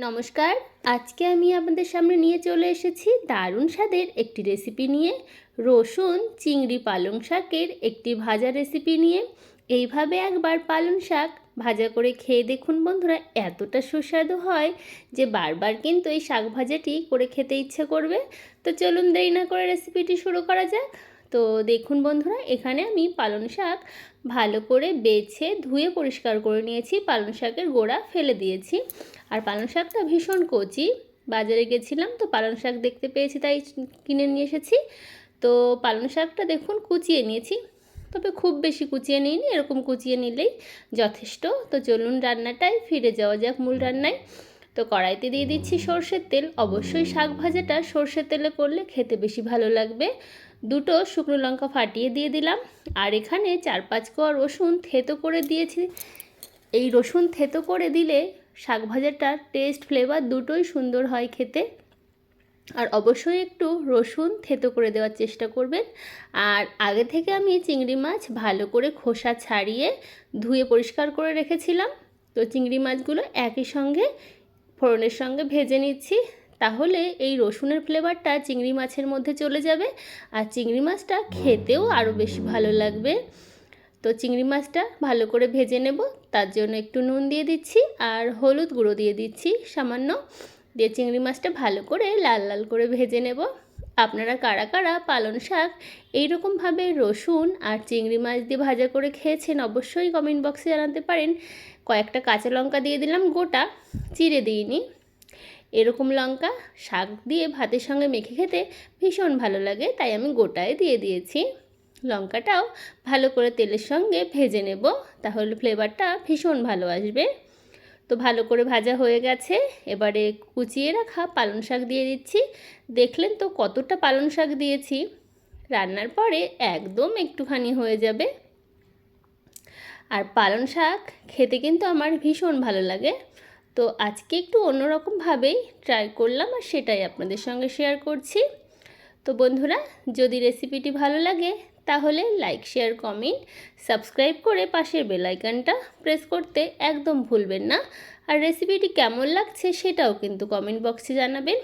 নমস্কার। আজকে আমি আপনাদের সামনে নিয়ে চলে এসেছি দারুণ স্বাদের একটি রেসিপি নিয়ে। রসুন চিংড়ি পালং শাকের একটি ভাজা রেসিপি নিয়ে। এইভাবে একবার পালং শাক ভাজা করে খেয়ে দেখুন বন্ধুরা, এতটা সুস্বাদু হয় যে বারবার কিন্তু এই শাক ভাজাটি করে খেতে ইচ্ছে করবে। তো চলুন দেরি না করে রেসিপিটি শুরু করা যাক। তো দেখুন বন্ধুরা, এখানে আমি পালং শাক ভালো করে বেছে ধুয়ে পরিষ্কার করে নিয়েছি। পালং শাকের গোড়া ফেলে দিয়েছি। আর পালং শাকটা ভীষণ কচি। বাজারে গেছিলাম তো পালং শাক দেখতে পেয়েছি, তাই কিনে নিয়ে এসেছি। তো পালং শাকটা দেখুন কুচিয়ে নিয়েছি, তবে খুব বেশি কুচিয়ে নিইনি, এরকম কুচিয়ে নিলেই যথেষ্ট। তো চলুন রান্নাটায় ফিরে যাওয়া যাক, মূল রান্নায়। তো কড়াইতে দিয়ে দিচ্ছি সর্ষের তেল। অবশ্যই শাক ভাজাটা সর্ষের তেলে করলে খেতে বেশি ভালো লাগবে। দুটো শুকনো লঙ্কা ফাটিয়ে দিয়ে দিলাম। আর এখানে 4-5 কোয়া রসুন থেতো করে দিয়েছি। এই রসুন থেতো করে দিলে শাক ভাজাটার টেস্ট ফ্লেভার দুটোই সুন্দর হয় খেতে। আর অবশ্যই একটু রসুন থেতো করে দেওয়ার চেষ্টা করবেন। আর আগে থেকে আমি চিংড়ি মাছ ভালো করে খোসা ছাড়িয়ে ধুয়ে পরিষ্কার করে রেখেছিলাম। তো চিংড়ি মাছগুলো একই সঙ্গে ফোড়নের সঙ্গে ভেজে নিচ্ছি। তাহলে এই রসুনের ফ্লেভারটা চিংড়ি মাছের মধ্যে চলে যাবে আর চিংড়ি মাছটা খেতেও আরও বেশি ভালো লাগবে। তো চিংড়ি মাছটা ভালো করে ভেজে নেব। তার জন্য একটু নুন দিয়ে দিচ্ছি আর হলুদ গুঁড়ো দিয়ে দিচ্ছি সামান্য। দিয়ে চিংড়ি মাছটা ভালো করে লাল লাল করে ভেজে নেব। আপনারা কারা কারা পালং শাক এইরকমভাবে রসুন আর চিংড়ি মাছ দিয়ে ভাজা করে খেয়েছেন অবশ্যই কমেন্ট বক্সে জানাতে পারেন। কয়েকটা কাঁচা লঙ্কা দিয়ে দিলাম, গোটা চিড়ে দিইনি। এরকম লঙ্কা শাক দিয়ে ভাতের সঙ্গে মেখে খেতে ভীষণ ভালো লাগে, তাই আমি গোটায় দিয়ে দিয়েছি। লঙ্কাটাও ভালো করে তেলের সঙ্গে ভেজে নেব, তাহলে ফ্লেভারটা ভীষণ ভালো আসবে। তো ভালো করে ভাজা হয়ে গেছে। এবারে কুচিয়ে রাখা পালং শাক দিয়ে দিচ্ছি। দেখলেন তো কতটা পালং শাক দিয়েছি, রান্নার পরে একদম একটুখানি হয়ে যাবে। আর পালং শাক খেতে কিন্তু আমার ভীষণ ভালো লাগে। তো আজকে একটু অন্যরকমভাবেই ট্রাই করলাম আর সেটাই আপনাদের সঙ্গে শেয়ার করছি। তো বন্ধুরা, যদি রেসিপিটি ভালো লাগে তাহলে লাইক, শেয়ার, কমেন্ট, সাবস্ক্রাইব করে পাশের বেল আইকনটা প্রেস করতে একদম ভুলবেন না। আর রেসিপিটি কেমন লাগছে সেটাও কিন্তু কমেন্ট বক্সে জানাবেন।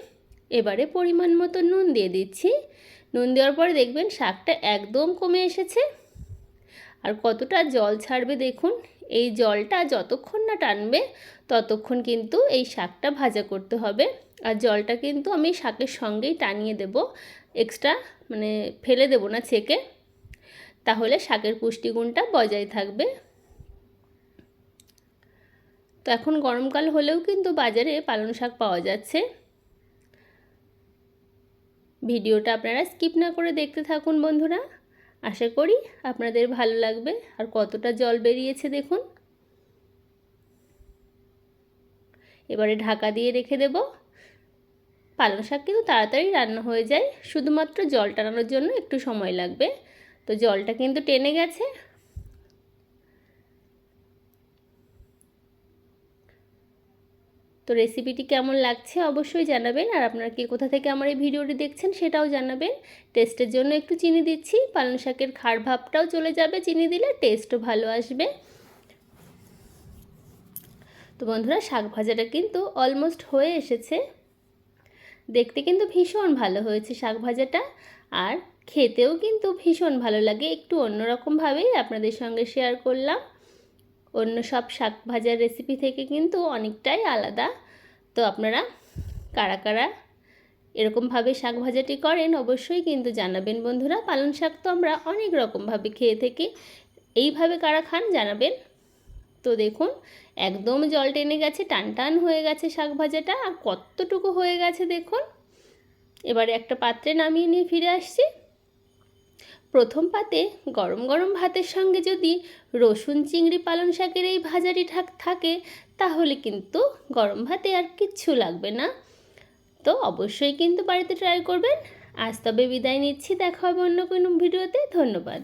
এবারে পরিমাণ মতো নুন দিয়ে দিচ্ছি। নুন দেওয়ার পরে দেখবেন শাকটা একদম কমে এসেছে আর কতটা জল ছাড়বে দেখুন। এই জলটা যতক্ষণ না টানবে ততক্ষণ কিন্তু এই শাকটা ভাজা করতে হবে। আর জলটা কিন্তু আমি শাকের সঙ্গেই টানিয়ে দেব, এক্সট্রা ফেলে দেব না ছেঁকে, তাহলে শাকের পুষ্টিগুণটা বজায় থাকবে। তো এখন গরমকাল হলেও কিন্তু বাজারে পালং শাক পাওয়া যাচ্ছে। ভিডিওটা আপনারা স্কিপ না করে দেখতে থাকুন বন্ধুরা, আশা করি আপনাদের ভালো লাগবে। আর কতটা জল বেরিয়েছে দেখুন। এবারে ঢাকা দিয়ে রেখে দেব। পালং শাক কিন্তু তাড়াতাড়ি রান্না হয়ে যায়, শুধুমাত্র জল টানানোর জন্য একটু সময় লাগবে। তো জলটা কিন্তু টেনে গেছে। তো রেসিপিটি কেমন লাগছে অবশ্যই জানাবেন। আর আপনারা কি কোথা থেকে আমার এই ভিডিওটি দেখছেন সেটাও জানাবেন। টেস্টের জন্য একটু চিনি দিচ্ছি, পালং শাকের খাড় ভাবটাও চলে যাবে চিনি দিলে, টেস্টও ভালো আসবে। তো বন্ধুরা, শাক ভাজাটা কিন্তু অলমোস্ট হয়ে এসেছে। দেখতে কিন্তু ভীষণ ভালো হয়েছে শাক ভাজাটা, আর খেতেও কিন্তু ভীষণ ভালো লাগে। একটু অন্যরকমভাবেই আপনাদের সঙ্গে শেয়ার করলাম, অন্য সব শাক ভাজার রেসিপি থেকে কিন্তু অনেকটাই আলাদা। তো আপনারা কারা কারা এরকমভাবে শাক ভাজাটি করেন অবশ্যই কিন্তু জানাবেন বন্ধুরা। পালং শাক তো আমরা অনেক রকমভাবে খেয়ে থাকি, এইভাবে কারা খান জানাবেন। তো দেখুন একদম জল টেনে গেছে, টান টান হয়ে গেছে শাক ভাজাটা, আর কতটুকু হয়ে গেছে দেখুন। এবারে একটা পাত্রে নামিয়ে নিয়ে ফিরে আসছি। প্রথম পাতে গরম গরম ভাতের সঙ্গে যদি রসুন চিংড়ি পালং শাকের এই ভাজাটি থাকে তাহলে কিন্তু গরম ভাতে আর কিচ্ছু লাগবে না। তো অবশ্যই কিন্তু বাড়িতে ট্রাই করবেন। আজ তবে বিদায় নিচ্ছি, দেখা হবে অন্য কোনো ভিডিওতে। ধন্যবাদ।